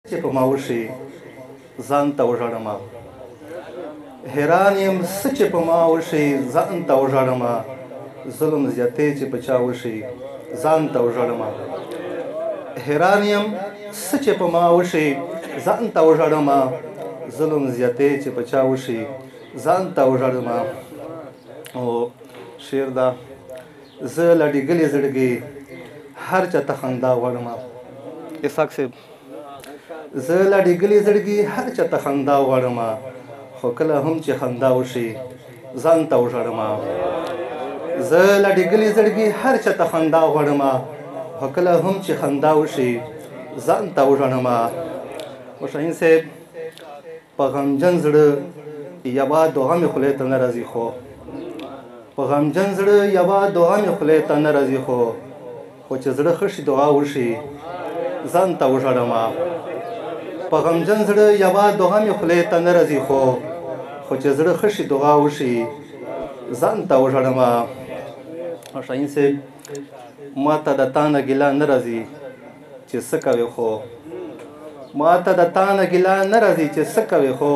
چې په ما وشي ځان ته وژاړمه حیران یم څه چې په ما وشي ځان ته وژاړمه ظلم زیاتې چې په چا وشي ځان ته وژاړمه حیران یم څه چې په ما وشي ځان ته وژاړمه ظلم زیاتې چې په چا وشي ځان ته وژاړمه او شعر دا زه له ډیګلې زړګي هر چا ته خندا غواړمه اسحاق صاحب زه له ډیګلې زړګي هر چا ته خندا غواړمه خو کله هم چې خندا وشي ځان ته وژاړمه زه له ډیګلې زړګي هر چا ته خندا غواړمه خو کله هم چې خندا وشي ځان ته وژاړمه او شاهین صاحب په غمجن زړه یوه دعا مې خولې ته نه راځي خو په غمجن زړه یوه دعا مې خولې ته نه راځي خو چې زړه ښه شي دعا وشي ځان ته وژاړمه په غمجن زړه یوه دعا مې خولې ته نه راځي خو چې زړه ښه شي دعا وشي ځان ته وژاړمه او شاهین صاحب ما ته د تا نه ګیله نه راځي چې څه کوې خو ما ته د تا نه ګیله نه راځي چې څه کوې خو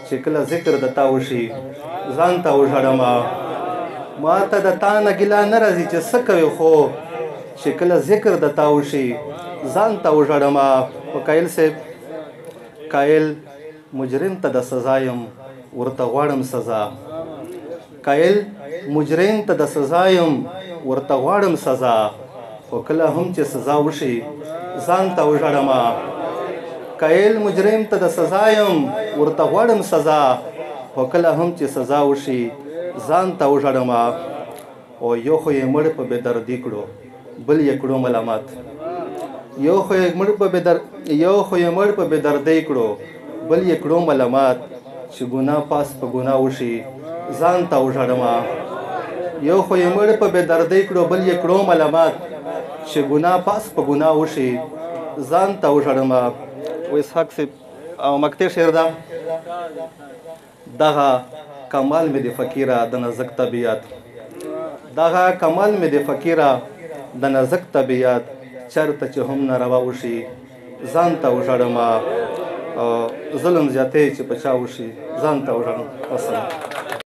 چې کله ذکر د تا وشي ځان ته وژاړمه ما ته د تا نه ګیله نه راځي چې څه کوې خو چې کله ذکر د تا وشي ځان ته وژاړمه او قایل صاحب قایل مجرم ته د سزا یم ورته غواړم سزا قایل مجرم ته د سزا یم ورته غواړم سزا خو کله هم چې سزا وشي ځان ته وژاړمه قایل مجرم ته د سزا یم ورته غواړم سزا خو کله هم چې سزا وشي ځان ته وژاړمه او یو خو یې مړ په بې دردي کړو بل یې کړو ملامت یو خو یې مړ په بې دردۍ کړو بل یې کړو ملامت چې ګناه پاس په ګناه وشي ځان ته وژاړمه یو خو یې مړ په بې دردۍ کړو بل یې کړو ملامت چې ګناه پاس په ګناه وشي ځان ته وژاړمه و اسحاق صاحب او مقطع شعر دا دغه کمال مې د فقیره د نازک طبیعت دغه کمال مې د فقیره د نازک طبیعت چرته چې هم ناروا وشي ځان ته وژاړمه ظلم زیاتې چې په چا وشي ځان ته وژاړم. والسلام.